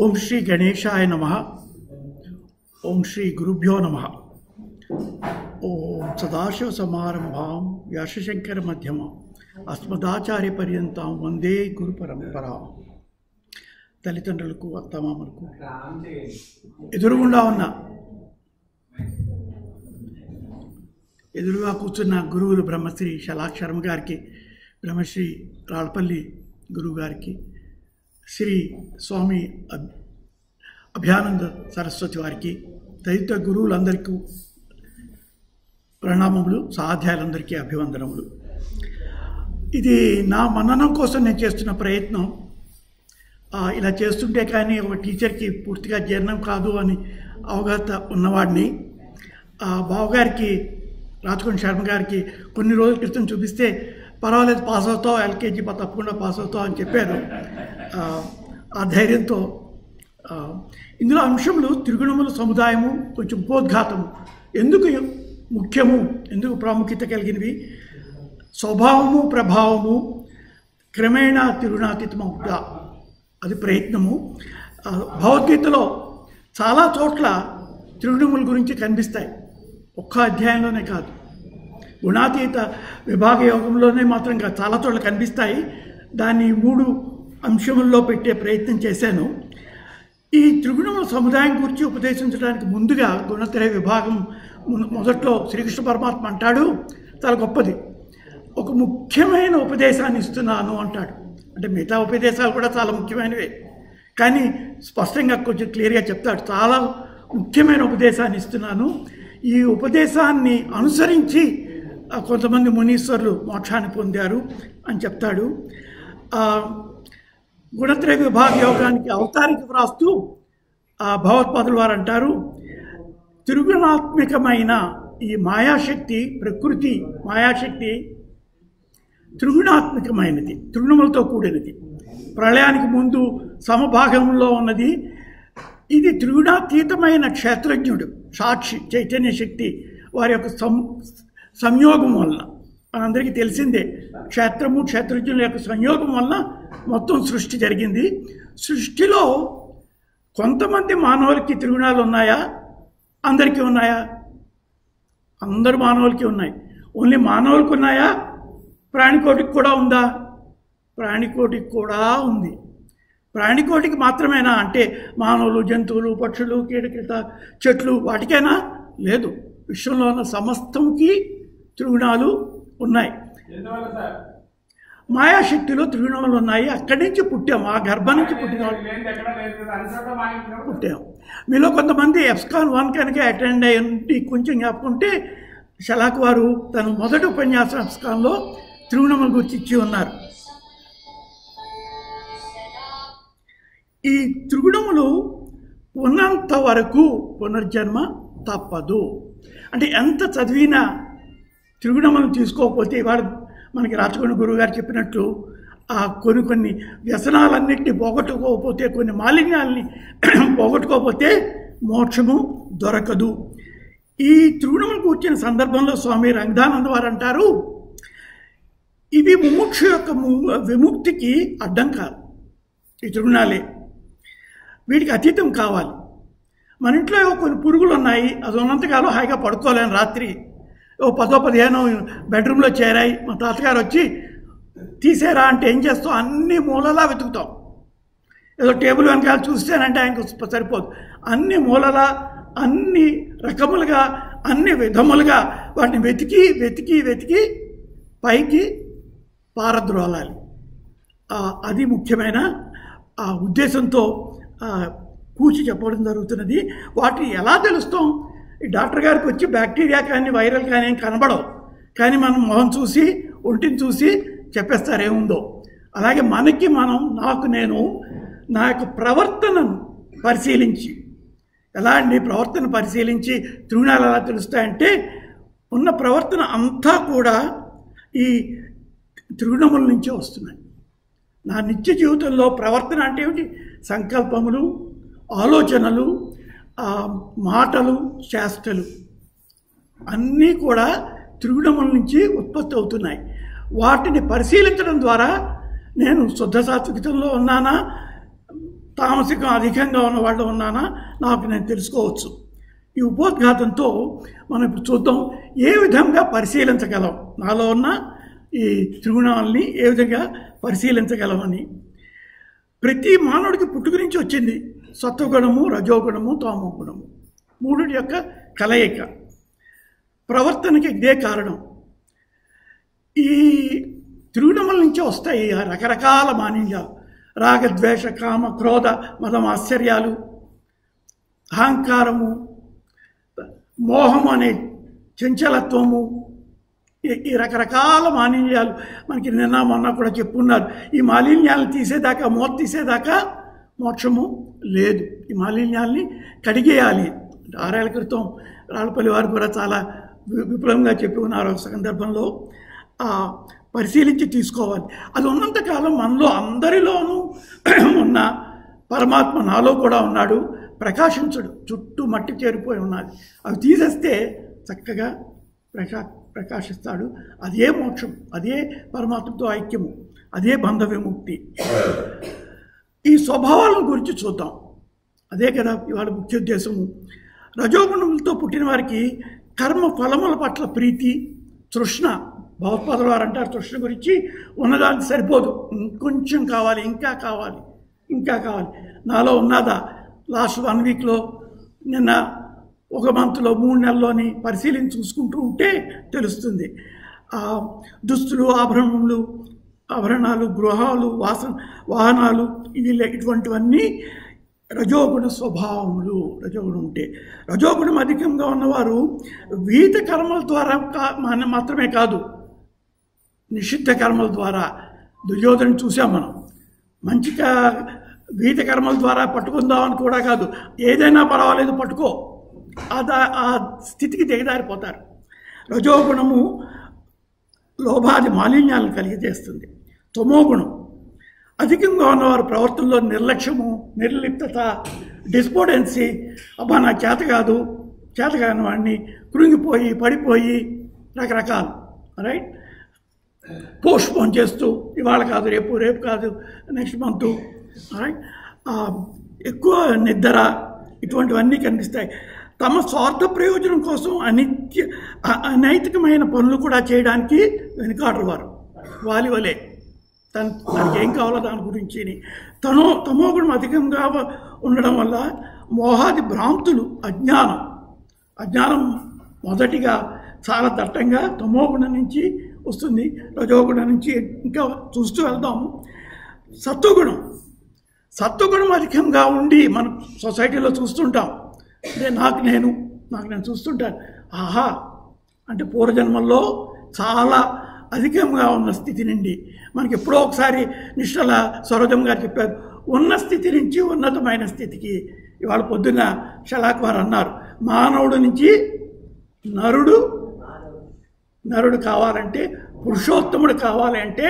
ఓం శ్రీ గణేశాయ నమః. ఓం శ్రీ గురుభ్యో నమః. ఓం సదాశివ సమారంభాం వ్యాసశంకర మధ్యమం అస్మదాచార్య పర్యంతం వందే గురు పరంపర. తల్లిదండ్రులకు, అత్తమామలకు, ఎదురుగుండా ఉన్న ఎదురుగా కూర్చున్న గురువులు బ్రహ్మశ్రీ శలాక్షరమ గారికి, బ్రహ్మశ్రీ రాళ్పల్లి గురువు గారికి, శ్రీ స్వామి అభయానంద సరస్వతి వారికి, తదితర గురువులందరికీ ప్రణామములు, సాధ్యాయులందరికీ అభివందనములు. ఇది నా మననం కోసం నేను చేస్తున్న ప్రయత్నం. ఇలా చేస్తుంటే కానీ ఒక టీచర్కి పూర్తిగా జీర్ణం కాదు అని అవగాహన ఉన్నవాడిని. బావగారికి, రాజకోటి శర్మ గారికి కొన్ని రోజుల క్రితం చూపిస్తే పర్వాలేదు, పాస్ అవుతావు, ఎల్కేజీ తప్పకుండా పాస్ అవుతావు అని చెప్పారు. ఆ ధైర్యంతో ఇందులో అంశములు త్రిగుణముల సముదాయము, కొంచెం ఉపోద్ఘాతము, ఎందుకు ముఖ్యము, ఎందుకు ప్రాముఖ్యత కలిగినవి, స్వభావము ప్రభావము, క్రమేణా తిరుణాతీతమవుగా, అది ప్రయత్నము. భగవద్గీతలో చాలా చోట్ల త్రిగుణముల గురించి కనిపిస్తాయి. ఒక్క అధ్యాయంలోనే కాదు, గుణాతీత విభాగ యోగంలోనే మాత్రం కాదు, చాలా చోట్ల కనిపిస్తాయి. దాన్ని 3 అంశముల్లో పెట్టే ప్రయత్నం చేశాను. ఈ త్రిగుణముల సముదాయం గురించి ఉపదేశించడానికి ముందుగా గుణత్రయ విభాగం మొదట్లో శ్రీకృష్ణ పరమాత్మ అంటాడు, చాలా గొప్పది, ఒక ముఖ్యమైన ఉపదేశాన్ని ఇస్తున్నాను అంటాడు. అంటే మిగతా ఉపదేశాలు కూడా చాలా ముఖ్యమైనవే, కానీ స్పష్టంగా కొంచెం క్లియర్గా చెప్తాడు, చాలా ముఖ్యమైన ఉపదేశాన్ని ఇస్తున్నాను. ఈ ఉపదేశాన్ని అనుసరించి కొంతమంది మునీశ్వరులు మోక్షాన్ని పొందారు అని చెప్తాడు. గుణత్రయ విభాగ యోగానికి అవతారిక వ్రాస్తూ భగవత్పాదుల వారు అంటారు, త్రిగుణాత్మకమైన ఈ మాయాశక్తి, ప్రకృతి మాయాశక్తి త్రిగుణాత్మకమైనది, త్రిగుణములతో కూడినది, ప్రళయానికి ముందు సమభాగంలో ఉన్నది. ఇది త్రిగుణాతీతమైన క్షేత్రజ్ఞుడు, సాక్షి చైతన్య శక్తి వారి యొక్క సంయోగం వలన, మనందరికీ తెలిసిందే, క్షేత్రము క్షేత్రజ్ఞుల యొక్క సంయోగం వలన మొత్తం సృష్టి జరిగింది. సృష్టిలో కొంతమంది మానవులకి త్రిగుణాలు ఉన్నాయా? అందరికీ ఉన్నాయా? అందరు మానవులకి ఉన్నాయి. ఓన్లీ మానవులకు ఉన్నాయా? ప్రాణికోటికి కూడా ఉందా? ప్రాణికోటికి కూడా ఉంది. ప్రాణికోటికి మాత్రమేనా అంటే మానవులు, జంతువులు, పక్షులు, కీటకత, చెట్లు వాటికైనా? లేదు, విశ్వంలో ఉన్న సమస్తంకి త్రిగుణాలు ఉన్నాయి. మాయాశక్తిలో త్రిగుణములు ఉన్నాయి. అక్కడి నుంచి పుట్టాము, ఆ గర్భం నుంచి పుట్టాము. మీలో కొంతమంది ఎఫ్స్కాన్ 1 కనుక అటెండ్ అయ్యి కొంచెం జ్ఞాపకుంటే, శలాక్ వారు తన మొదటి ఉపన్యాసం ఎఫ్స్కాన్లో త్రిగుణముల గురించి ఇచ్చి ఉన్నారు. ఈ త్రిగుణములు ఉన్నంత వరకు పునర్జన్మ తప్పదు. అంటే ఎంత చదివినా త్రిగుణములను తీసుకోకపోతే, ఇవాళ మనకి రాచకొండ గురువు గారు చెప్పినట్టు కొన్ని వ్యసనాలన్నింటినీ పోగొట్టుకోకపోతే, కొన్ని మాలిన్యాలని పోగొట్టుకోకపోతే మోక్షము దొరకదు. ఈ త్రిగుణములు కూర్చున్న సందర్భంలో స్వామి రంగదానంద వారు అంటారు, ఇవి ముముక్షు యొక్క విముక్తికి అడ్డం కాదు. ఈ త్రిగుణాలే వీటికి అతీతం కావాలి. మన ఇంట్లో కొన్ని పురుగులు ఉన్నాయి, అది ఉన్నంతకాలం హాయిగా పడుకోలేను. రాత్రి 10-15 బెడ్రూమ్లో చేరాయి, మా తాతగారు వచ్చి తీసేరా అంటే ఏం చేస్తాం? అన్ని మూలలా వెతుకుతాం. ఏదో టేబుల్ వెనకాల చూస్తేనంటే ఆయనకు సరిపోదు. అన్ని మూలలా, అన్ని రకములుగా, అన్ని విధములుగా వాటిని వెతికి వెతికి వెతికి పైకి పారద్రోలాలి. అది ముఖ్యమైన ఉద్దేశంతో కూర్చి చెప్పడం జరుగుతున్నది. వాటిని ఎలా తెలుస్తాం? ఈ డాక్టర్ గారికి వచ్చి బ్యాక్టీరియా కానీ వైరల్ కానీ ఏం కనబడవు, కానీ మనం మొహం చూసి, ఒంటిని చూసి చెప్పేస్తారేముందో. అలాగే మనకి నేను నా యొక్క ప్రవర్తనను పరిశీలించి, ఎలాంటి ప్రవర్తన పరిశీలించి త్రిగుణాలు ఎలా తెలుస్తాయంటే, ఉన్న ప్రవర్తన అంతా కూడా ఈ త్రిగుణముల నుంచే వస్తున్నాయి. నా నిత్య జీవితంలో ప్రవర్తన అంటే ఏమిటి? సంకల్పములు, ఆలోచనలు, మాటలు, చేష్టలు అన్నీ కూడా త్రిగుణముల నుంచి ఉత్పత్తి అవుతున్నాయి. వాటిని పరిశీలించడం ద్వారా నేను శుద్ధ సాత్వికతలో ఉన్నానా, తామసికం అధికంగా ఉన్న వాళ్ళు ఉన్నానా నాకు నేను తెలుసుకోవచ్చు. ఈ ఉపోద్ఘాతంతో మనం ఇప్పుడు చూద్దాం ఏ విధంగా పరిశీలించగలం, నాలో ఉన్న ఈ త్రిగుణాలని ఏ విధంగా పరిశీలించగలమని. ప్రతి మానవుడికి పుట్టుక నుంచి వచ్చింది సత్వగుణము, రజోగుణము, తమోగుణము, మూడుటి యొక్క కలయిక. ప్రవర్తనకి ఇదే కారణం. ఈ త్రిగుణముల నుంచి వస్తాయి రకరకాల మాలిన్యాలు. రాగద్వేష కామ క్రోధ మదం ఆశ్చర్యాలు, అహంకారము, మోహం అనే చంచలత్వము, ఈ రకరకాల మాలిన్యాలు మనకి నిన్న మొన్న కూడా చెప్పుకున్నారు. ఈ మాలిన్యాలను తీసేదాకా, తీసేదాకా మోక్షము లేదు. ఈ మాలిన్యాల్ని కడిగేయాలి. 6 ఏళ్ల క్రితం రాళ్ళపల్లి వారు కూడా చాలా విపులంగా చెప్పి ఉన్నారు ఒక సందర్భంలో. పరిశీలించి తీసుకోవాలి. అది ఉన్నంతకాలం మనలో అందరిలోనూ ఉన్న పరమాత్మ నాలో కూడా ఉన్నాడు, ప్రకాశించడు, చుట్టూ మట్టి చేరిపోయి ఉన్నది. అవి తీసేస్తే చక్కగా ప్రకాశిస్తాడు. అదే మోక్షం, అదే పరమాత్మతో ఐక్యము, అదే బంధ విముక్తి. ఈ స్వభావాలను గురించి చూద్దాం. అదే కదా ఇవాళ ముఖ్య ఉద్దేశము. రజోగుణములతో పుట్టిన వారికి కర్మ ఫలముల పట్ల ప్రీతి, తృష్ణ. భగవత్పాదుల వారు అంటారు తృష్ణ గురించి, ఉన్నదానికి సరిపోదు, ఇంకొంచెం కావాలి, ఇంకా కావాలి, ఇంకా కావాలి. నాలో ఉన్నదా? లాస్ట్ 1 వీక్లో, నిన్న 1 మంత్లో, 3 నెలల్లోని పరిశీలించి చూసుకుంటూ ఉంటే తెలుస్తుంది. దుస్తులు, ఆభరణాలు, గృహాలు, వాహనాలు, ఇటువంటివన్నీ రజోగుణ స్వభావములు. రజోగుణం ఉంటే, రజోగుణం అధికంగా ఉన్నవారు విహిత కర్మల ద్వారా మాత్రమే కాదు, నిషిద్ధ కర్మల ద్వారా. దుర్యోధను చూసాం మనం. మంచిగా విహిత కర్మల ద్వారా పట్టుకుందామని కూడా కాదు, ఏదైనా పర్వాలేదు పట్టుకో, ఆ స్థితికి దిగజారిపోతారు. రజోగుణము లోభాది మాలిన్యాలను కలిగజేస్తుంది. తమోగుణం అధికంగా ఉన్నవారు ప్రవర్తనలో నిర్లక్ష్యము, నిర్లిప్తత, డిస్పోటెన్సీ. అబ్బా నాకు చేతకాని వాడిని, కృంగిపోయి పడిపోయి రకరకాలు, రైట్, పోస్ట్పోన్ చేస్తూ ఇవాళ కాదు రేపు, రేపు కాదు నెక్స్ట్ మంత్, రైట్, ఎక్కువ నిద్ర, ఇటువంటివన్నీ కనిపిస్తాయి. తమ స్వార్థ ప్రయోజనం కోసం అనైతికమైన పనులు కూడా చేయడానికి వెనుకాడరు వారు. వాలివలే తనకి ఏం కావాలో దాని గురించి. తమోగుణం అధికంగా ఉండడం వల్ల మోహాది భ్రాంతులు, అజ్ఞానం మొదటిగా చాలా దట్టంగా తమోగుణం నుంచి వస్తుంది. రజోగుణం నుంచి ఇంకా చూస్తూ వెళ్దాము. సత్వగుణం అధికంగా ఉండి మనం సొసైటీలో చూస్తుంటాం. అంటే నాకు నేను చూస్తుంటాను. ఆహా అంటే పూర్వజన్మల్లో చాలా అధికంగా ఉన్న స్థితి నుండి మనకి ఎప్పుడో ఒకసారి నిష్టల సరోజం గారు చెప్పారు, ఉన్న స్థితి నుంచి ఉన్నతమైన స్థితికి. ఇవాళ పొద్దున్న షలాక్ వారు అన్నారు, మానవుడు నుంచి నరుడు కావాలంటే, పురుషోత్తముడు కావాలి అంటే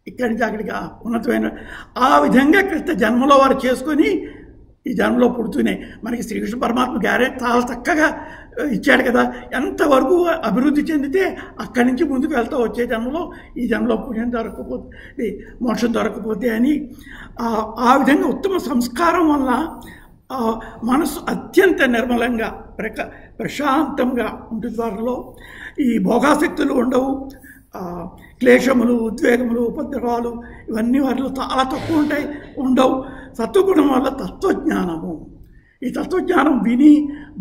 ఇక్కడి నుంచి అక్కడికి ఉన్నతమైన ఆ విధంగా క్రిత జన్మలో వారు చేసుకొని ఈ జన్మలో పుడుతూనే మనకి శ్రీకృష్ణ పరమాత్మ గ్యారెంటీ చాలా చక్కగా ఇచ్చాడు కదా. ఎంతవరకు అభివృద్ధి చెందితే అక్కడి నుంచి ముందుకు వెళ్తూ వచ్చే జన్మలో, ఈ జన్మలో పుణ్యం దొరకకపోతే, మోక్షం దొరకకపోతే అని ఆ విధంగా ఉత్తమ సంస్కారం వల్ల మనసు అత్యంత నిర్మలంగా ప్రశాంతంగా ఉంటుంది. వారిలో ఈ భోగాసక్తులు ఉండవు, క్లేశములు, ఉద్వేగములు, ఉపద్రవాలు ఇవన్నీ వారిలో చాలా తక్కువ ఉండవు. సత్వగుణం వల్ల తత్వజ్ఞానము, ఈ తత్వజ్ఞానం విని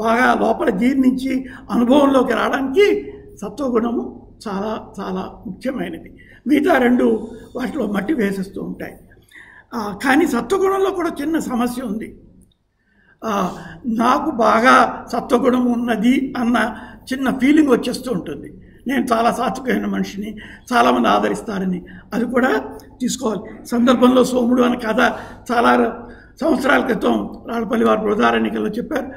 బాగా లోపల జీర్ణించి అనుభవంలోకి రావడానికి సత్వగుణము చాలా చాలా ముఖ్యమైనది. మిగతా 2 వాటిలో మట్టి వేసేస్తూ ఉంటాయి. కానీ సత్వగుణంలో కూడా చిన్న సమస్య ఉంది. నాకు బాగా సత్వగుణం ఉన్నది అన్న చిన్న ఫీలింగ్ వచ్చేస్తూ ఉంటుంది. నేను చాలా సాత్వికమైన మనిషిని, చాలామంది ఆదరిస్తారని. అది కూడా తీసుకోవాలి. సందర్భంలో సోముడు అనే కథ చాలా సంవత్సరాల క్రితం రాళ్ళపల్లి వారు బృహదారణ్యకలో చెప్పారు.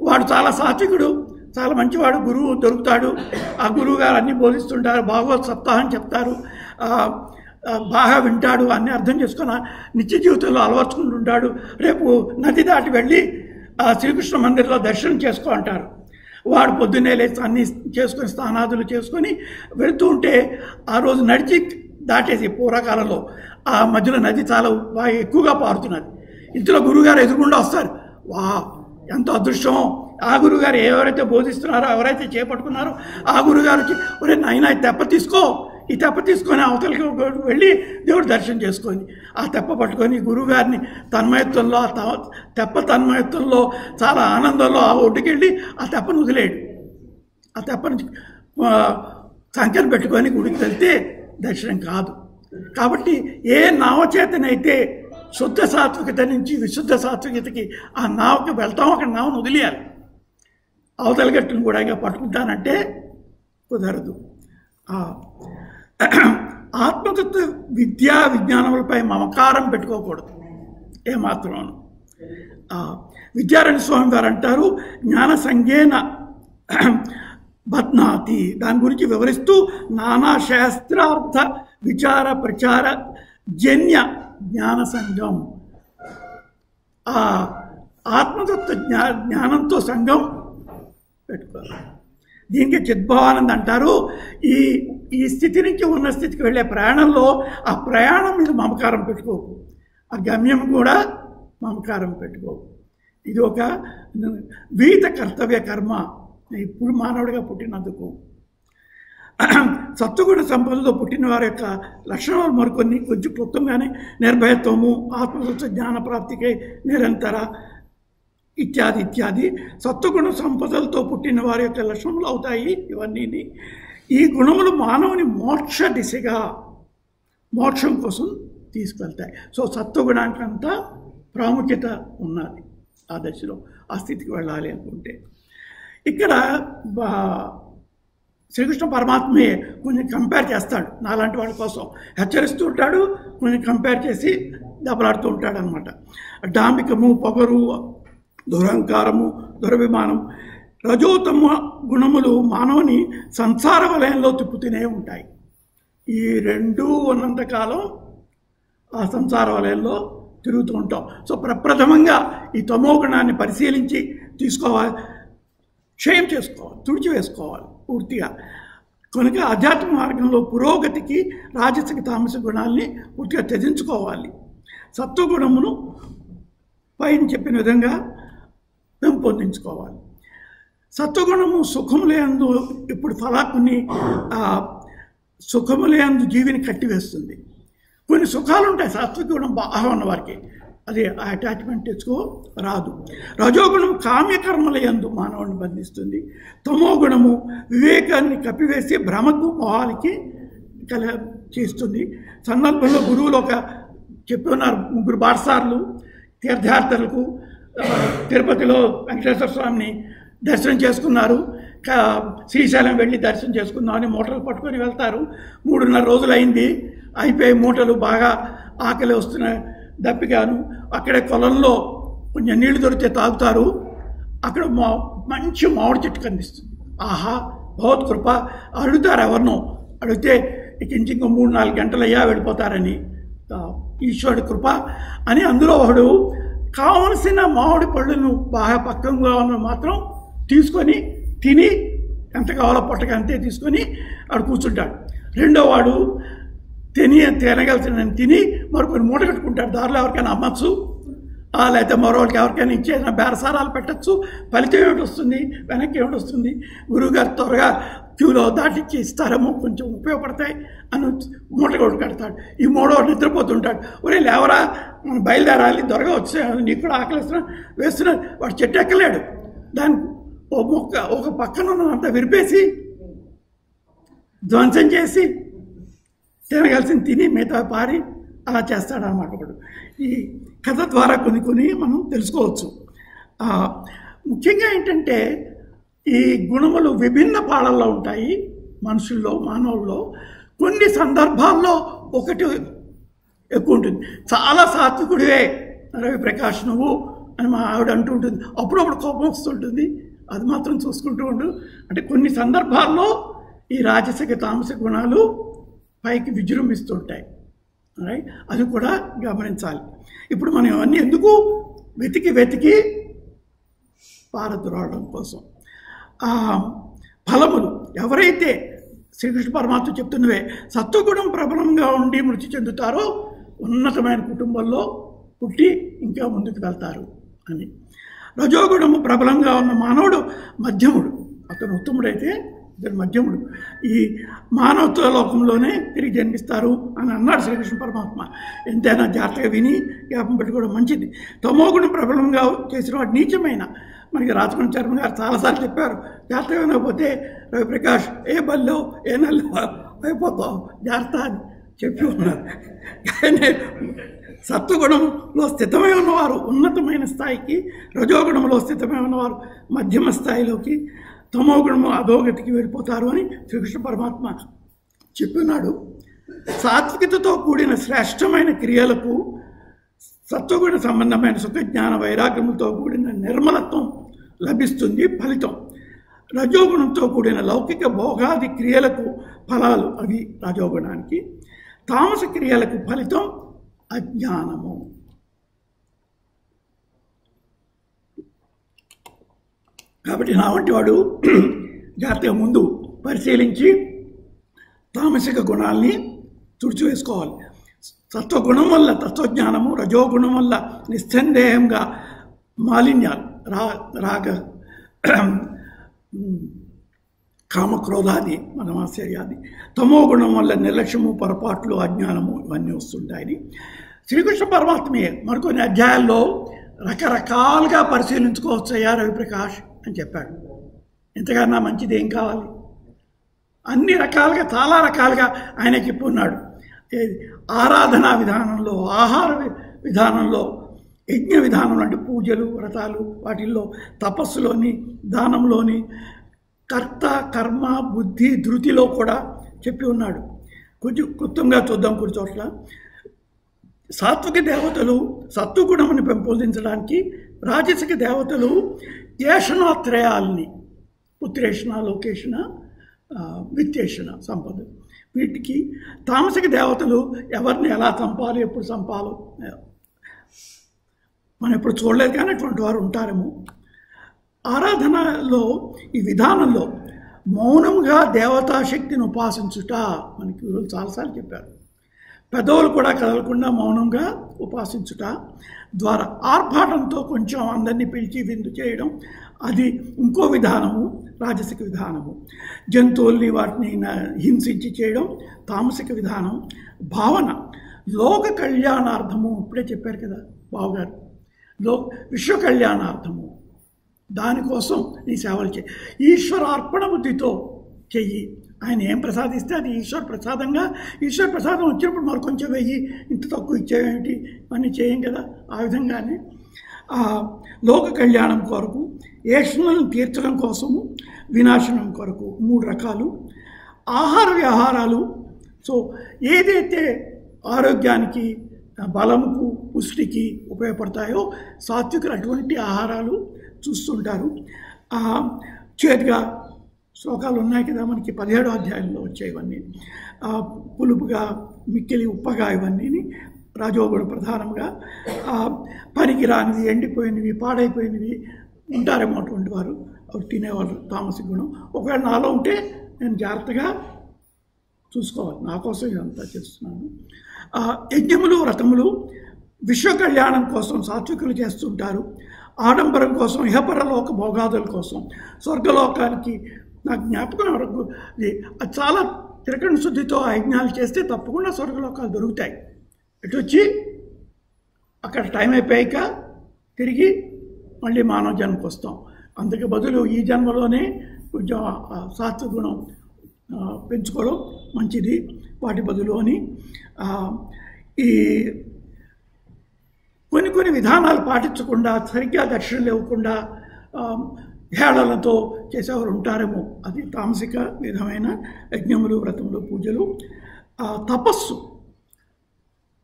వాడు చాలా సాత్వికుడు, చాలా మంచివాడు, గురువు దొరుకుతాడు. ఆ గురువు గారు అన్నీ బోధిస్తుంటారు, భాగవత్ సప్తాహం చెప్తారు, బాగా వింటాడు, అన్నీ అర్థం చేసుకుని నిత్య జీవితంలో అలవర్చుకుంటుంటాడు. రేపు నది దాటి వెళ్ళి శ్రీకృష్ణ మందిర్లో దర్శనం చేసుకో అంటారు. వాడు పొద్దున్నే లేచి అన్నీ చేసుకొని స్నానాదులు చేసుకొని వెళుతూ ఉంటే ఆ రోజు నడిచి దాటేసి పూర్వకాలంలో ఆ మధ్యలో నది చాలా బాగా ఎక్కువగా పారుతున్నది. ఇంతలో గురువుగారు ఎదురుగుండా వస్తారు. వా ఎంత అదృష్టం! ఆ గురువుగారు ఎవరైతే బోధిస్తున్నారో, ఎవరైతే చేపట్టుకున్నారో ఆ గురువుగారు వచ్చి, ఒరే నాయనా ఈ తెప్ప తీసుకో, ఈ తెప్ప తీసుకొని అవతలకి వెళ్ళి దేవుడు దర్శనం చేసుకొని ఆ తెప్ప పట్టుకొని గురువుగారిని తన్మయత్వంలో, ఆ తెప్ప తన్మయత్వంలో చాలా ఆనందంలో ఆ ఒడ్డుకి వెళ్ళి ఆ తెప్పను వదిలేడు. ఆ తెప్పను సంఖ్యను పెట్టుకొని గుడికి వెళ్తే దర్శనం కాదు. కాబట్టి ఏ నావచేతనైతే శుద్ధ సాత్వికత నుంచి విశుద్ధ సాత్వికతకి ఆ నావకి వెళ్తాం, అక్కడ నావను వదిలేయాలి. అవతల గట్టును కూడా ఇంకా పట్టుకుంటానంటే కుదరదు. ఆత్మతత్వ విద్యా విజ్ఞానములపై మమకారం పెట్టుకోకూడదు ఏమాత్రం. విద్యారణ్య స్వామి గారు అంటారు, జ్ఞాన సంజ్ఞేన బధ్నాతి. దాని గురించి వివరిస్తూ నానా శాస్త్రార్థ విచార ప్రచార జన్య జ్ఞాన సంఘం, ఆ ఆత్మతత్వ జ్ఞానంతో సంఘం పెట్టుకోవాలి. దీనికి చిద్భవానంద అంటారు, ఈ స్థితి నుంచి ఉన్న స్థితికి వెళ్ళే ప్రయాణంలో ఆ ప్రయాణం మీద మమకారం పెట్టుకోకు, ఆ గమ్యం కూడా మమకారం పెట్టుకోకు. ఇది ఒక వీత కర్తవ్య కర్మ ఇప్పుడు మానవుడిగా పుట్టినందుకు. సత్వగుణ సంపదతో పుట్టిన వారి యొక్క లక్షణాలు మరికొన్ని కొంచెం క్లుప్తంగానే నిర్భయత్వము, ఆత్మతత్వ జ్ఞాన ప్రాప్తికై నిరంతర ఇత్యాది ఇత్యాది సత్వగుణ సంపదలతో పుట్టిన వారి యొక్క లక్షణములు అవుతాయి. ఇవన్నీ ఈ గుణములు మానవుని మోక్ష దిశగా, మోక్షం కోసం తీసుకెళ్తాయి. సో సత్వగుణానికి అంతా ప్రాముఖ్యత ఉన్నది ఆ దశలో, ఆ స్థితికి వెళ్ళాలి అనుకుంటే. ఇక్కడ శ్రీకృష్ణ పరమాత్మే కొంచెం కంపేర్ చేస్తాడు, నాలాంటి వాళ్ళ కోసం హెచ్చరిస్తూ ఉంటాడు, కొంచెం కంపేర్ చేసి దెబ్బలాడుతూ ఉంటాడు అనమాట. డాంబికము, పొగరు, దురహంకారము, దురభిమానం, రజోతమ గుణములు మానవుని సంసార వలయంలో తిప్పుతూనే ఉంటాయి. ఈ రెండూ ఉన్నంతకాలం ఆ సంసార వలయంలో తిరుగుతూ ఉంటాం. సో ప్రప్రథమంగా ఈ తమో గుణాన్ని పరిశీలించి తీసుకోవాలి, క్షయం చేసుకోవాలి, తుడిచివేసుకోవాలి పూర్తిగా. కనుక ఆధ్యాత్మిక మార్గంలో పురోగతికి రాజసిక తామస గుణాల్ని పూర్తిగా త్యజించుకోవాలి. సత్వగుణమును పైన చెప్పిన విధంగా పెంపొందించుకోవాలి. సత్వగుణము సుఖములందు ఇప్పుడు కొన్ని సుఖములందు జీవిని కట్టివేస్తుంది. కొన్ని సుఖాలు ఉంటాయి సాత్విక గుణం బాగా ఉన్నవారికి, అది ఆ అటాచ్మెంట్ తెచ్చుకో రాదు. రజోగుణం కామ్యకర్మలయందు మానవుని బంధిస్తుంది. తమో గుణము వివేకాన్ని కప్పివేసి భ్రమకు మొహాలకి చేస్తుంది. సందర్భంలో గురువులు ఒక చెప్పి ఉన్నారు, 3 బాటసార్లు తీర్థయాత్రలకు తిరుపతిలో వెంకటేశ్వర స్వామిని దర్శనం చేసుకున్నారు. శ్రీశైలం వెళ్ళి దర్శనం చేసుకుందామని మూటలు పట్టుకొని వెళ్తారు. 3.5 రోజులు అయింది, అయిపోయి మూటలు బాగా ఆకలి వస్తున్న దప్పిగాను అక్కడే కొలంలో కొంచెం నీళ్లు దొరికితే తాగుతారు. అక్కడ మంచి మామిడి చెట్టు కనిపిస్తుంది. ఆహా భగవత్ కృప. అడుగుతారు ఎవరినో, అడిగితే ఇంకో 3-4 గంటలు అయ్యా వెళ్ళిపోతారని, ఈశ్వరుడి కృప అని. అందులో ఒకడు కావలసిన మామిడి పళ్ళను బాగా పక్కంగా ఉన్న మాత్రం తీసుకొని తిని, ఎంత కావాలో పొట్టకి అంతే తీసుకొని అక్కడ కూర్చుంటాడు. రెండో వాడు తినగలిసిన తిని మరికొన్ని మూట కట్టుకుంటాడు. దారిలో ఎవరికైనా అమ్మచ్చు, లేకపోతే మరొకరికి ఎవరికైనా ఇచ్చేసిన బేరసారాలు పెట్టచ్చు. ఫలితం ఏమిటి వస్తుంది, వెనక్కి ఏమిటి వస్తుంది? గురువుగారు త్వరగా క్యూలో దాటిచ్చి ఇస్తారేమో, కొంచెం ఉపయోగపడతాయి అని మూట కొట్టు కడతాడు. ఈ మూడో నిద్రపోతుంటాడు. ఒరే లేవరా, మనం బయలుదేరాలి, త్వరగా వచ్చే, నీకు కూడా ఆకలిస్తున్నా వేస్తున్నా. వాడు చెట్టు ఎక్కలేడు. దాన్ని ఒక పక్కన ఉన్నదంతా విరిపేసి ధ్వంసం చేసి తినగలిసింది తిని మిగతా పారి అలా చేస్తాడన్నమాట. ఒకడు ఈ కథ ద్వారా కొన్ని మనం తెలుసుకోవచ్చు. ముఖ్యంగా ఏంటంటే ఈ గుణములు విభిన్న పాళల్లో ఉంటాయి మనుషుల్లో, మానవుల్లో. కొన్ని సందర్భాల్లో ఒకటి ఎక్కువ ఉంటుంది. చాలా సాత్వికుడివే రవి ప్రకాష్ నువ్వు అని మా ఆవిడ అంటూ ఉంటుంది. అప్పుడప్పుడు కోపం వస్తుంటుంది, అది మాత్రం చూసుకుంటూ ఉండు. అంటే కొన్ని సందర్భాల్లో ఈ రాజసిక తామసిక గుణాలు పైకి విజృంభిస్తుంటాయి. అది కూడా గమనించాలి. ఇప్పుడు మనం ఇవన్నీ ఎందుకు వెతికి పారద్రోడడం కోసం. ఫలములు ఎవరైతే శ్రీకృష్ణ పరమాత్మ చెప్తున్నవే సత్వగుణం ప్రబలంగా ఉండి మృతి చెందుతారో ఉన్నతమైన కుటుంబంలో పుట్టి ఇంకా ముందుకు వెళ్తారు అని. రజోగుణము ప్రబలంగా ఉన్న మానవుడు మధ్యముడు. అతను ఉత్తముడైతే ఇతను మధ్యముడు. ఈ మానవత్వ లోకంలోనే తిరిగి జన్మిస్తారు అని అన్నాడు శ్రీకృష్ణ పరమాత్మ. ఎంతైనా జాగ్రత్తగా విని జ్ఞాపకం పెట్టుకోవడం మంచిది. తమోగుణం ప్రబలంగా చేసిన వాడు నీచమైన. మనకి రాజకొండ చర్మ గారు చాలాసార్లు చెప్పారు, జాగ్రత్తగా వినకపోతే రవిప్రకాష్ ఏ బల్లో ఏ నెలలో అయిపోతాం జాగ్రత్త అని చెప్పి ఉన్నారు. కానీ సత్వగుణంలో స్థితమై ఉన్నవారు ఉన్నతమైన స్థాయికి, రజోగుణంలో స్థితమై ఉన్నవారు మధ్యమ స్థాయిలోకి, తమోగుణము అధోగతికి వెళ్ళిపోతారు అని శ్రీకృష్ణ పరమాత్మ చెప్పినాడు. సాత్వికతతో కూడిన శ్రేష్టమైన క్రియలకు సత్వగుణ సంబంధమైన సుఖజ్ఞాన వైరాగ్యములతో కూడిన నిర్మలత్వం లభిస్తుంది ఫలితం. రజోగుణంతో కూడిన లౌకిక భోగాది క్రియలకు ఫలాలు అవి రజోగుణానికి, తామస క్రియలకు ఫలితం అజ్ఞానము. కాబట్టి నా వంటి వాడు జాగ్రత్తగా ముందు పరిశీలించి తామసిక గుణాల్ని తుడిచివేసుకోవాలి. సత్వగుణం వల్ల తత్వజ్ఞానము, రజోగుణం వల్ల నిస్సందేహంగా మాలిన్యాలు రాగ కామక్రోధాది మనమాశ్చర్యాది, తమో గుణం వల్ల నిర్లక్ష్యము, పొరపాట్లు, అజ్ఞానము ఇవన్నీ వస్తుంటాయని శ్రీకృష్ణ పరమాత్మే మరికొన్ని అధ్యాయాల్లో రకరకాలుగా పరిశీలించుకోవచ్చయ్యా రవిప్రకాష్ అని చెప్పాడు. ఇంతకన్నా మంచిది ఏం కావాలి? అన్ని రకాలుగా చాలా రకాలుగా ఆయన చెప్పున్నాడు. ఆరాధనా విధానంలో, ఆహార విధానంలో, యజ్ఞ విధానంలో అంటే పూజలు వ్రతాలు, వాటిల్లో తపస్సులోని, దానంలోని, కర్త కర్మ బుద్ధి ధృతిలో కూడా చెప్పి ఉన్నాడు. కొంచెం క్లుప్తంగా చూద్దాం. కొన్ని చోట్ల సాత్విక దేవతలు సత్వగుణముని పెంపొందించడానికి, రాజసిక దేవతలు ఏషణాత్రయాల్ని, పుత్రేషణ, లోకేషణ, విత్తేషణ, సంపద, వీటికి, తామసిక దేవతలు ఎవరిని ఎలా చంపాలో, ఎప్పుడు చంపాలో మనం ఎప్పుడు చూడలేదు, కానీ అటువంటి వారు ఉంటారేమో. ఆరాధనలో ఈ విధానంలో మౌనంగా దేవతాశక్తిని ఉపాసించుట మనకి గురువులు చాలాసార్లు చెప్పారు. పెద్దవాళ్ళు కూడా కదలకుండా మౌనంగా ఉపాసించుట ద్వారా ఆర్భాటంతో కొంచెం అందరినీ పిలిచి విందు చేయడం, అది ఇంకో విధానము, రాజసిక విధానము. జంతువుల్ని వాటిని హింసించి చేయడం తామసిక విధానం. భావన లోక కళ్యాణార్థము, ఇప్పుడే చెప్పారు కదా బావగారు, విశ్వ కళ్యాణార్థము, దానికోసం నీ సేవలు చేయి. ఈశ్వరార్పణ బుద్ధితో చెయ్యి. ఆయన ఏం ప్రసాదిస్తే అది ఈశ్వర ప్రసాదంగా, ఈశ్వర ప్రసాదం వచ్చినప్పుడు మరి కొంచెం వెయ్యి, ఇంత తక్కువ ఇచ్చేవేమిటి, ఇవన్నీ చేయం కదా. ఆ విధంగానే లోక కళ్యాణం కొరకు, ఏషణలను తీర్చడం కోసము, వినాశనం కొరకు 3 రకాలు. ఆహార వ్యవహారాలు, సో ఏదైతే ఆరోగ్యానికి, బలముకు, పుష్టికి ఉపయోగపడతాయో సాత్వికులు అటువంటి ఆహారాలు చూస్తుంటారు. చేతిగా శ్లోకాలు ఉన్నాయి కదా మనకి 17వ అధ్యాయంలో వచ్చేవన్నీ. పులుపుగా, మిక్కిలి, ఉప్పగా ఇవన్నీ రాజోగుణ ప్రధానంగా. పనికి రానివి, ఎండిపోయినవి, పాడైపోయినవి ఉంటారేమో అటువంటి వారు, అవి తినేవాళ్ళు తామసిక గుణం. ఒకవేళ నాలో ఉంటే నేను జాగ్రత్తగా చూసుకోవాలి, నా కోసం ఇదంతా చేస్తున్నాను. యజ్ఞములు వ్రతములు విశ్వ కళ్యాణం కోసం సాత్వికులు చేస్తుంటారు. ఆడంబరం కోసం, ఇహపరలోక భోగాదుల కోసం, స్వర్గలోకానికి, నాకు జ్ఞాపకం వరకు అది చాలా తిరగణ శుద్ధితో ఆ యజ్ఞాలు చేస్తే తప్పకుండా స్వర్గలోకాలు దొరుకుతాయి. ఇటు వచ్చి అక్కడ టైం అయిపోయాక తిరిగి మళ్ళీ మానవ జన్మకు వస్తాం. అందుకే బదులు ఈ జన్మలోనే కొంచెం సాత్విక గుణం పెంచుకోవడం మంచిది వాటి బదులు అని. ఈ కొన్ని విధానాలు పాటించకుండా, సరిగ్గా దక్షిణలు ఇవ్వకుండా హేళనతో చేసేవారు ఉంటారేమో, అది తామసిక విధమైన యజ్ఞములు, వ్రతములు, పూజలు. తపస్సు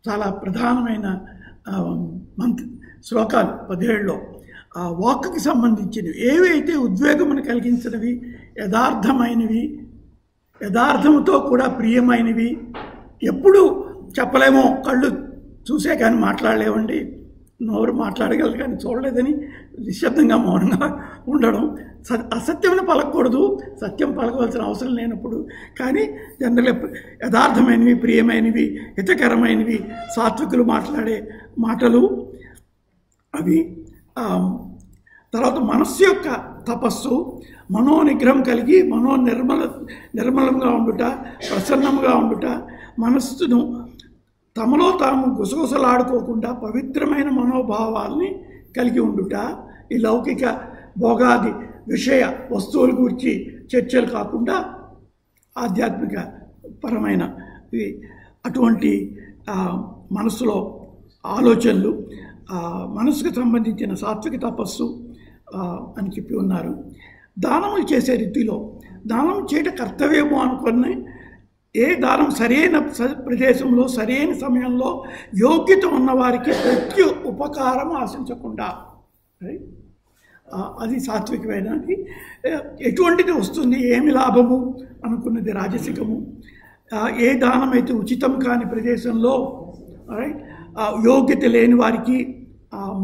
చాలా ప్రధానమైన శ్లోకాలు 17లో. వాక్కి సంబంధించినవి ఏవైతే ఉద్వేగమును కలిగించినవి, యథార్థమైనవి, యథార్థముతో కూడా ప్రియమైనవి, ఎప్పుడు చెప్పలేమో, కళ్ళు చూసే కానీ మాట్లాడలేవండి, నోరు మాట్లాడగలరు కానీ చూడలేదని నిశ్శబ్దంగా మౌనంగా ఉండడం. అసత్యమని పలకూడదు, సత్యం పలకవలసిన అవసరం లేనప్పుడు. కానీ జనరల్గా యథార్థమైనవి, ప్రియమైనవి, హితకరమైనవి సాత్వికులు మాట్లాడే మాటలు అవి. తర్వాత మనస్సు యొక్క తపస్సు, మనోనిగ్రహం కలిగి నిర్మలంగా ఉండుట, ప్రసన్నంగా ఉండుట, మనస్సును తమలో తాము గుసగుసలాడుకోకుండా పవిత్రమైన మనోభావాల్ని కలిగి ఉండుట. ఈ లౌకిక భోగాది విషయ వస్తువుల గురించి చర్చలు కాకుండా ఆధ్యాత్మిక పరమైన అటువంటి మనసులో ఆలోచనలు, మనసుకు సంబంధించిన సాత్విక తపస్సు అని చెప్పి ఉన్నారు. దానములు చేసే రీతిలో దానం చేయడం కర్తవ్యము అనుకుని ఏ దానం సరైన ప్రదేశంలో సరైన సమయంలో యోగ్యత ఉన్నవారికి ప్రతి ఉపకారం ఆశించకుండా, అది సాత్వికమైనది. ఎటువంటిది వస్తుంది, ఏమి లాభము అనుకున్నది రాజసికము. ఏ దానం అయితే ఉచితం కాని ప్రదేశంలో యోగ్యత లేని వారికి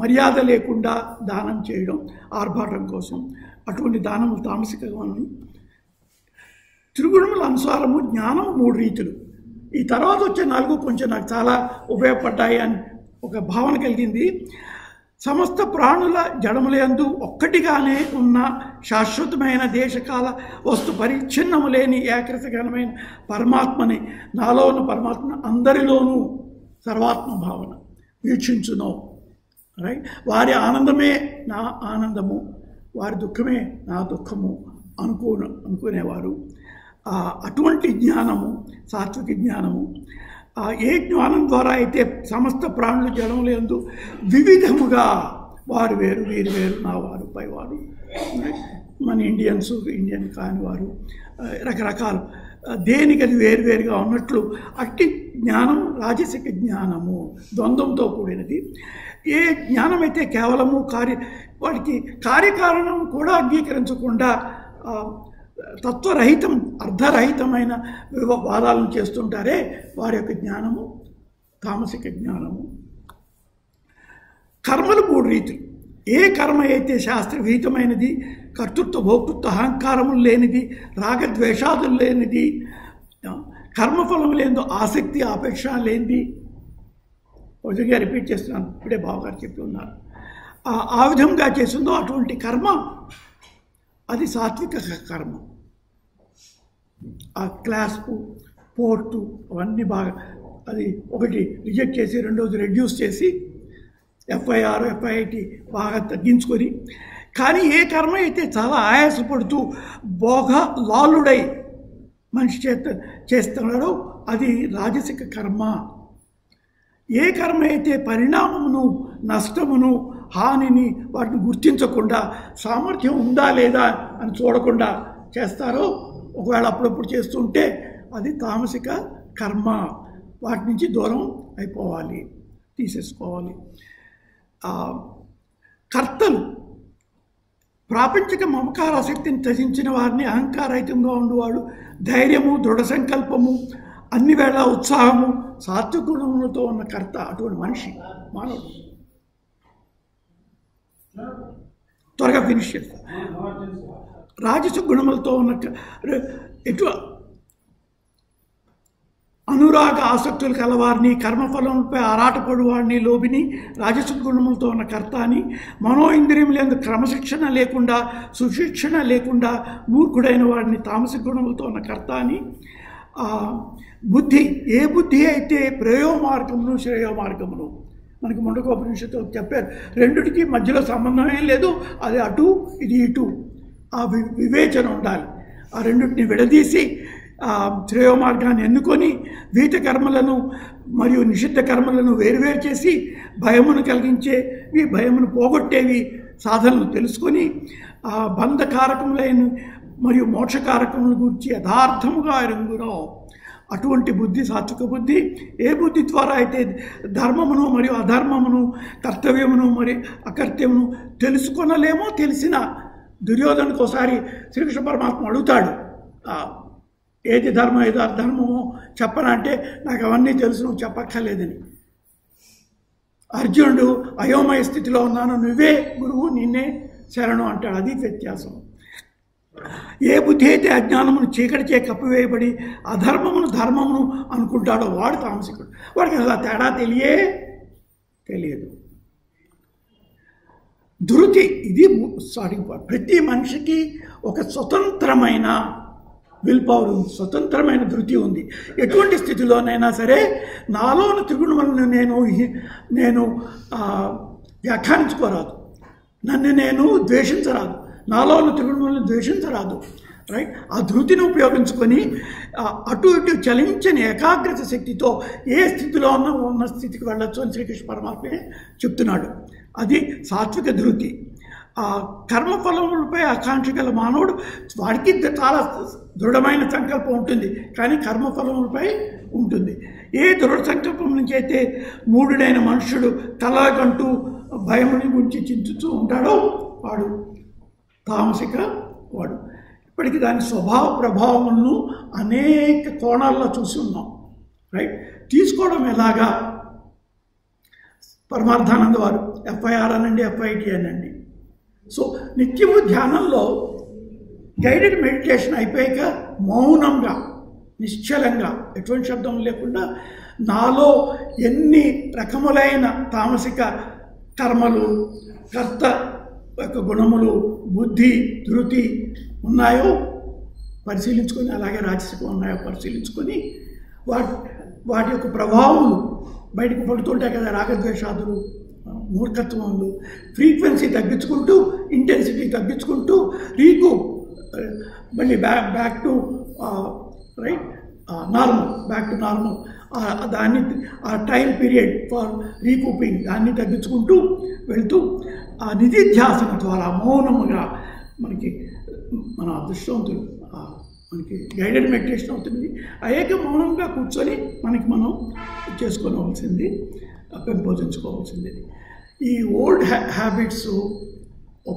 మర్యాద లేకుండా దానం చేయడం ఆర్భాటం కోసం, అటువంటి దానములు తామసికమని. త్రిగుణముల అనుసారము జ్ఞానము 3 రీతులు. ఈ తర్వాత వచ్చే 4 కొంచెం నాకు చాలా ఉపయోగపడ్డాయి అని ఒక భావన కలిగింది. సమస్త ప్రాణుల జడములందు ఒక్కటిగానే ఉన్న శాశ్వతమైన దేశకాల వస్తు పరిచ్ఛిన్నము లేని ఏకరసగణమైన పరమాత్మని, నాలో ఉన్న పరమాత్మను అందరిలోనూ సర్వాత్మ భావన వీక్షించును. వారి ఆనందమే నా ఆనందము, వారి దుఃఖమే నా దుఃఖము అనుకునేవారు. అటువంటి జ్ఞానము సాత్విక జ్ఞానము. ఏ జ్ఞానం ద్వారా అయితే సమస్త ప్రాణులు జడములందు వివిధముగా వారు వేరు, వీరు వేరు, నా వారు, పైవారు, మన ఇండియన్ కాని వారు, రకరకాల దేనికి అది వేరువేరుగా ఉన్నట్లు అట్టి జ్ఞానం రాజసిక జ్ఞానము, ద్వంద్వంతో కూడినది. ఏ జ్ఞానం అయితే కేవలము వాటికి కార్యకారణం కూడా అంగీకరించకుండా తత్వరహితం, అర్ధరహితమైన వాదాలను చేస్తుంటారే, వారి యొక్క జ్ఞానము తామసిక జ్ఞానము. కర్మలు 3 రీతులు. ఏ కర్మ అయితే శాస్త్రవిహితమైనది, కర్తృత్వ భోక్తృత్వ అహంకారములు లేనిది, రాగద్వేషాదులు లేనిది, కర్మఫలం లేనిదో ఆసక్తి ఆపేక్ష లేనిది, ఒకటిగా రిపీట్ చేస్తున్నాను, ఇప్పుడే బావగారు చెప్పి ఉన్నారు, ఆ విధంగా చేసిందో అటువంటి కర్మ అది సాత్విక కర్మ. ఆ క్లాస్పు పోర్టు అవన్నీ బాగా అది ఒకటి రిజెక్ట్ చేసి, రెండోది రెడ్యూస్ చేసి, ఎఫ్ఐఆర్ ఎఫ్ఐఐటి బాగా తగ్గించుకొని. కానీ ఏ కర్మ అయితే చాలా ఆయాసపడుతూ భోగ లాలుడై మనిషి చేస్తున్నాడో అది రాజసిక కర్మ. ఏ కర్మ అయితే పరిణామమును, నష్టమును, హానిని వాటిని గుర్తించకుండా, సామర్థ్యం ఉందా లేదా అని చూడకుండా చేస్తారో, ఒకవేళ అప్పుడప్పుడు చేస్తుంటే అది తామసిక కర్మ. వాటి నుంచి దూరం అయిపోవాలి, తీసేసుకోవాలి. కర్తలు ప్రాపంచిక మమకారాసక్తిని త్యజించిన వారిని, అహంకారహితంగా ఉండేవాడు, ధైర్యము, దృఢ సంకల్పము, అన్ని వేళ ఉత్సాహము, సాత్విక గుణములతో ఉన్న కర్త, అటువంటి మనిషి మానవుడు. త్వరగా ఫినిష్ చేస్తా. రాజసిక గుణములతో ఉన్న అనురాగ ఆసక్తులు కలవారిని, కర్మఫలంపై ఆరాటపడు వాడిని, లోబిని రాజసిక గుణములతో ఉన్న కర్త అని. మనోఇంద్రియములందు క్రమశిక్షణ లేకుండా, సుశిక్షణ లేకుండా మూర్ఖుడైన వాడిని తామసిక గుణములతో ఉన్న కర్త అని. బుద్ధి, ఏ బుద్ధి అయితే ప్రేయోమార్గమును శ్రేయోమార్గమును, మనకి ముండకోపనిషత్తు చెప్పారు, రెండిటికి మధ్యలో సంబంధం ఏం లేదు, అది అటు ఇది ఇటు, ఆ వివేచన ఉండాలి. ఆ రెండింటిని విడదీసి శ్రేయో మార్గాన్ని ఎన్నుకొని వీత కర్మలను మరియు నిషిద్ధ కర్మలను వేరువేరు చేసి భయమును కలిగించేవి, భయమును పోగొట్టేవి సాధనలు తెలుసుకొని బంధకారకములైన మరియు మోక్షకారకముల గురించి యథార్థముగా ఎరుగునో అటువంటి బుద్ధి సాత్విక బుద్ధి. ఏ బుద్ధి ద్వారా అయితే ధర్మమును మరియు అధర్మమును, కర్తవ్యమును మరియు అకర్తవ్యమును తెలుసుకొనలేమో, తెలిసిన దుర్యోధనకు ఒకసారి శ్రీకృష్ణ పరమాత్మ అడుగుతాడు, ఏది ధర్మం ఏదో అధర్మమో చెప్పనంటే, నాకు అవన్నీ తెలుసు, నువ్వు చెప్పక్కర్లేదని. అర్జునుడు అయోమయ స్థితిలో ఉన్నాను, నువ్వే గురువు, నిన్నే శరణు అంటాడు. అది వ్యత్యాసం. ఏ బుద్ధి అయితే అజ్ఞానమును చీకటిచే కప్పివేయబడి అధర్మమును ధర్మమును అనుకుంటాడో వాడు తామసికుడు. వాడికి అసలు తేడా తెలియదు. ధృతి, ఇది స్టార్టింగ్ పాయింట్. ప్రతి మనిషికి ఒక స్వతంత్రమైన విల్ పవర్ ఉంది, స్వతంత్రమైన ధృతి ఉంది. ఎటువంటి స్థితిలోనైనా సరే నాలోని త్రిగుణములను నేను వ్యాఖ్యానించుకోరాదు, నన్ను నేను ద్వేషించరాదు, నాలోని త్రిగుణములను ద్వేషించరాదు. రైట్? ఆ ధృతిని ఉపయోగించుకొని అటు ఇటు చలించని ఏకాగ్రత శక్తితో ఏ స్థితిలో ఉన్న స్థితికి వెళ్ళొచ్చు అని శ్రీకృష్ణ పరమాత్మే చెప్తున్నాడు. అది సాత్విక ధృతి. ఆ కర్మఫలములపై ఆకాంక్ష గల మానవుడు, వాడికి చాలా దృఢమైన సంకల్పం ఉంటుంది, కానీ కర్మఫలములపై ఉంటుంది. ఏ దృఢ సంకల్పం నుంచి అయితే మూఢుడైన మనుష్యుడు కలగంటూ భయముని గురించి చింతిస్తూ ఉంటాడో వాడు తామసిక వాడు. ఇప్పటికీ దాని స్వభావ ప్రభావములను అనేక కోణాల్లో చూసి ఉన్నాం. రైట్? తీసుకోవడం ఎలాగా? పరమార్థానంద వారు FIR అనండి, FIT అనండి. సో నిత్యము ధ్యానంలో గైడెడ్ మెడిటేషన్ అయిపోయాక మౌనంగా, నిశ్చలంగా, ఎటువంటి శబ్దం లేకుండా నాలో ఎన్ని రకములైన తామసిక కర్మలు, కర్త యొక్క గుణములు, బుద్ధి, ధృతి ఉన్నాయో పరిశీలించుకొని, అలాగే రాజసికం ఉన్నాయో పరిశీలించుకొని వాటి యొక్క ప్రభావములు బయటకు పడుతుంటాయి కదా, రాగద్వేషాదులు, మూర్ఖత్వములు. ఫ్రీక్వెన్సీ తగ్గించుకుంటూ, ఇంటెన్సిటీ తగ్గించుకుంటూ, మళ్ళీ back to right normal, back to normal. దాన్ని ఆ టైం పీరియడ్ ఫర్ రీకూపింగ్ దాన్ని తగ్గించుకుంటూ వెళ్తూ ఆ నిధిధ్యాసన ద్వారా మౌనముగా మనకి మన అదృష్టవంతులు మనకి గైడెడ్ మెడిటేషన్ అవుతుంది. అయ్యాక మౌనంగా కూర్చొని మనం చేసుకోవాల్సింది, పెంపొందించుకోవాల్సింది. ఈ ఓల్డ్ హ్యాబిట్స్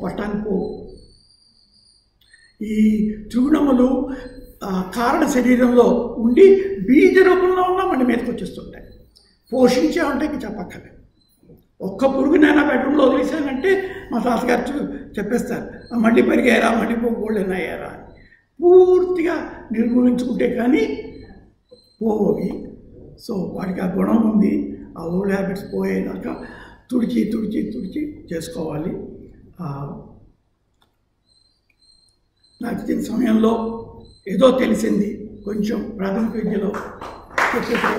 పట్టానికి ఈ త్రిగుణములు కారణ శరీరంలో ఉండి బీజ రూపంలో ఉన్న మన మీదకి వచ్చేస్తుంటాయి. పోషించే ఉంటే చెప్పక్కర్లేదు. ఒక్క పురుగునైనా బెడ్రూమ్లో వదిలేసానంటే మా తాతగారు చెప్పేస్తారు, మళ్ళీ పెరిగారా, మళ్ళీ గోల్డెన్ అయ్యారా అని. పూర్తిగా నిర్మూలించుకుంటే కానీ పోవి. సో వాడికి ఆ గుణం ఉంది. ఆ ఓల్డ్ హ్యాబిట్స్ పోయేదాకా తుడిచి చేసుకోవాలి. నాకు ఇచ్చిన సమయంలో ఏదో తెలిసింది, కొంచెం ప్రాథమిక విద్యలో చెప్పే